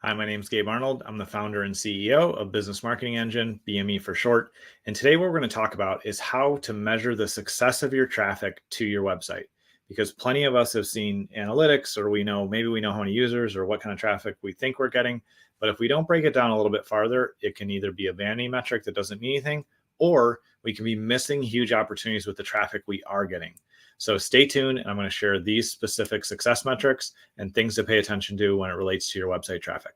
Hi, my name is Gabe Arnold. I'm the founder and CEO of Business Marketing Engine, BME for short. And today what we're going to talk about is how to measure the success of your traffic to your website. Because plenty of us have seen analytics, or maybe we know how many users or what kind of traffic we think we're getting. But if we don't break it down a little bit farther, it can either be a vanity metric that doesn't mean anything, or we can be missing huge opportunities with the traffic we are getting. So stay tuned, and I'm going to share these specific success metrics and things to pay attention to when it relates to your website traffic.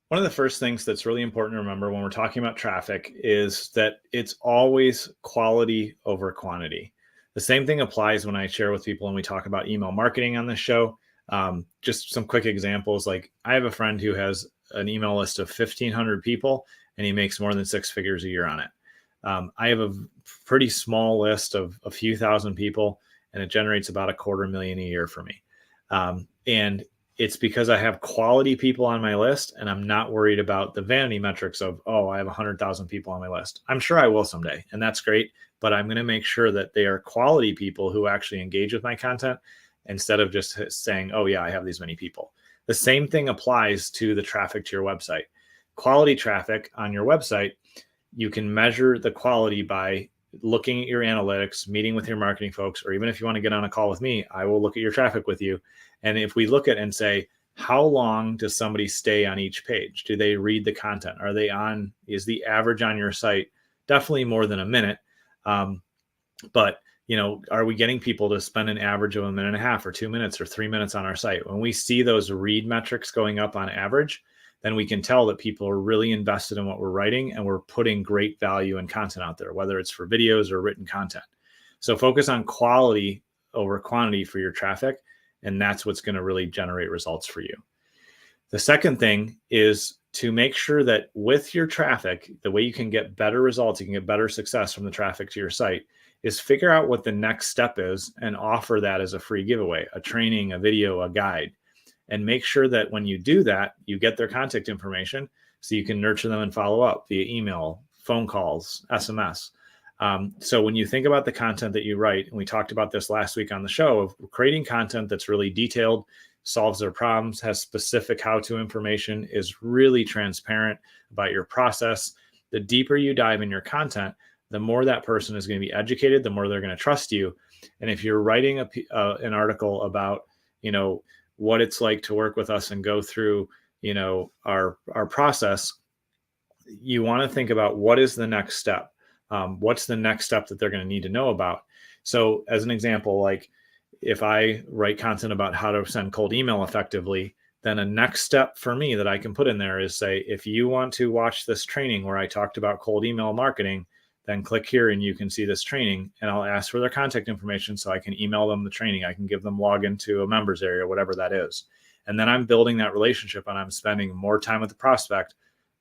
One of the first things that's really important to remember when we're talking about traffic is that it's always quality over quantity. The same thing applies when I share with people and we talk about email marketing on this show. Just some quick examples. Like, I have a friend who has an email list of 1,500 people and he makes more than 6 figures a year on it. I have a pretty small list of a few thousand people and it generates about $250,000 a year for me. And it's because I have quality people on my list and I'm not worried about the vanity metrics of, oh, I have 100,000 people on my list. I'm sure I will someday, and that's great, but I'm going to make sure that they are quality people who actually engage with my content instead of just saying, oh yeah, I have these many people. The same thing applies to the traffic to your website. Quality traffic on your website, you can measure the quality by looking at your analytics, meeting with your marketing folks, or even if you want to get on a call with me, I will look at your traffic with you. And if we look at and say, how long does somebody stay on each page? Do they read the content? Is the average on your site definitely more than a minute? But are we getting people to spend an average of 1.5 minutes or 2 minutes or 3 minutes on our site? When we see those read metrics going up on average, then we can tell that people are really invested in what we're writing and we're putting great value and content out there, whether it's for videos or written content. So focus on quality over quantity for your traffic, and that's what's going to really generate results for you. The second thing is to make sure that with your traffic, the way you can get better results, you can get better success from the traffic to your site, is figure out what the next step is and offer that as a free giveaway, a training, a video, a guide. And make sure that when you do that, you get their contact information so you can nurture them and follow up via email, phone calls, SMS. So when you think about the content that you write, and we talked about this last week on the show, of creating content that's really detailed, solves their problems, has specific how-to information, is really transparent about your process. The deeper you dive in your content, the more that person is going to be educated, the more they're going to trust you. And if you're writing an article about, what it's like to work with us and go through, our process, you want to think about what is the next step. What's the next step that they're going to need to know about? So as an example, like if I write content about how to send cold email effectively, then a next step for me that I can put in there is say, if you want to watch this training where I talked about cold email marketing, then click here and you can see this training, and I'll ask for their contact information so I can email them the training. I can give them login to a members area, whatever that is. And then I'm building that relationship and I'm spending more time with the prospect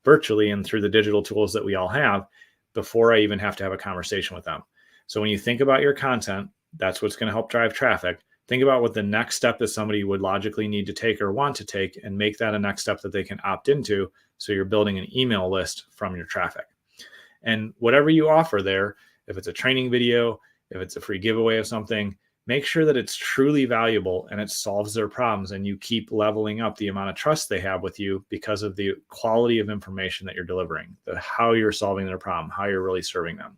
virtually and through the digital tools that we all have before I even have to have a conversation with them. So when you think about your content, that's what's going to help drive traffic. Think about what the next step that somebody would logically need to take or want to take, and make that a next step that they can opt into. So you're building an email list from your traffic. And whatever you offer there, if it's a training video, if it's a free giveaway of something, make sure that it's truly valuable and it solves their problems, and you keep leveling up the amount of trust they have with you because of the quality of information that you're delivering, how you're solving their problem, how you're really serving them.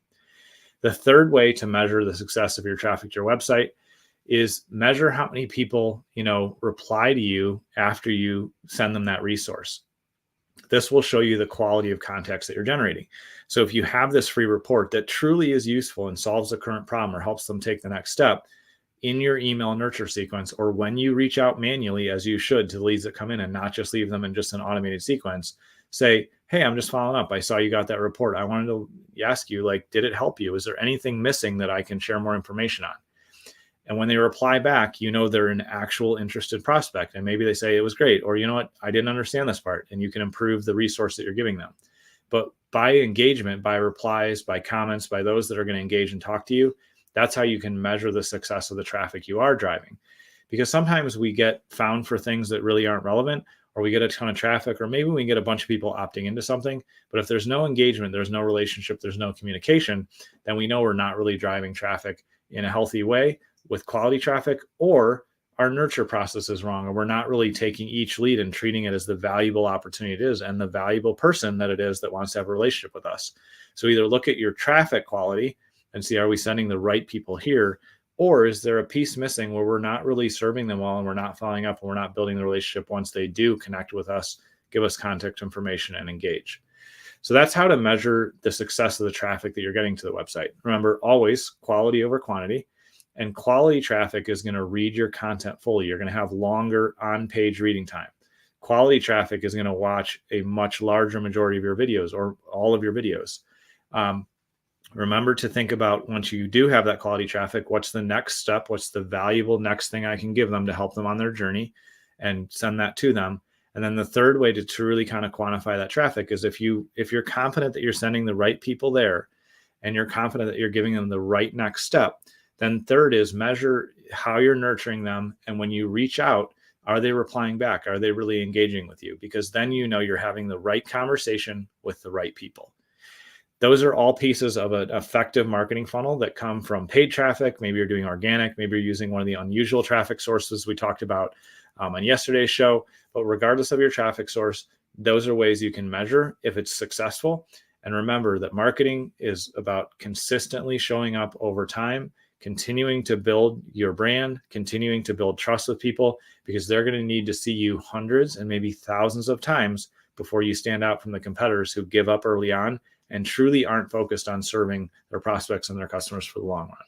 The third way to measure the success of your traffic to your website is measure how many people, reply to you after you send them that resource. This will show you the quality of contacts that you're generating. So if you have this free report that truly is useful and solves the current problem or helps them take the next step in your email nurture sequence, or when you reach out manually, as you should, to leads that come in, and not just leave them in just an automated sequence, say, hey, I'm just following up. I saw you got that report. I wanted to ask you, did it help you? Is there anything missing that I can share more information on? And when they reply back, they're an actual interested prospect. And maybe they say it was great, or you know what, I didn't understand this part, and you can improve the resource that you're giving them. But by engagement, by replies, by comments, by those that are going to engage and talk to you, that's how you can measure the success of the traffic you are driving. Because sometimes we get found for things that really aren't relevant, or we get a ton of traffic, or maybe we get a bunch of people opting into something. But if there's no engagement, there's no relationship, there's no communication, then we know we're not really driving traffic in a healthy way with quality traffic, or our nurture process is wrong, or we're not really taking each lead and treating it as the valuable opportunity it is and the valuable person that it is that wants to have a relationship with us. So either look at your traffic quality and see, are we sending the right people here? Or is there a piece missing where we're not really serving them well and we're not following up and we're not building the relationship once they do connect with us, give us contact information, and engage? So that's how to measure the success of the traffic that you're getting to the website. Remember, always quality over quantity. And quality traffic is going to read your content fully. You're going to have longer on-page reading time. Quality traffic is going to watch a much larger majority of your videos or all of your videos. Remember to think about, once you do have that quality traffic, what's the next step? What's the valuable next thing I can give them to help them on their journey, and send that to them. And then the third way to truly kind of quantify that traffic is if you're confident that you're sending the right people there and you're confident that you're giving them the right next step, then third is measure how you're nurturing them. And when you reach out, are they replying back? Are they really engaging with you? Because then you know you're having the right conversation with the right people. Those are all pieces of an effective marketing funnel that come from paid traffic. Maybe you're doing organic. Maybe you're using one of the unusual traffic sources we talked about on yesterday's show. But regardless of your traffic source, those are ways you can measure if it's successful. And remember that marketing is about consistently showing up over time, continuing to build your brand, continuing to build trust with people, because they're going to need to see you hundreds and maybe thousands of times before you stand out from the competitors who give up early on and truly aren't focused on serving their prospects and their customers for the long run.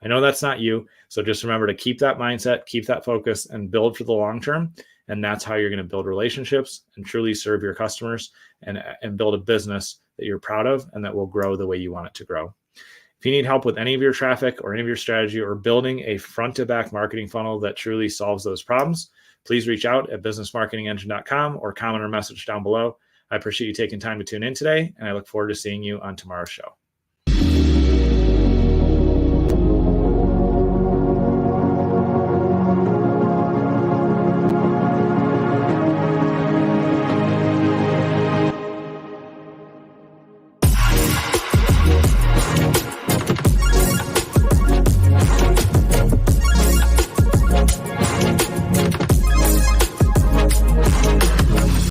I know that's not you. So just remember to keep that mindset, keep that focus, and build for the long term. And that's how you're going to build relationships and truly serve your customers and build a business that you're proud of and that will grow the way you want it to grow. If you need help with any of your traffic or any of your strategy, or building a front to back marketing funnel that truly solves those problems, please reach out at businessmarketingengine.com or comment or message down below. I appreciate you taking time to tune in today, and I look forward to seeing you on tomorrow's show.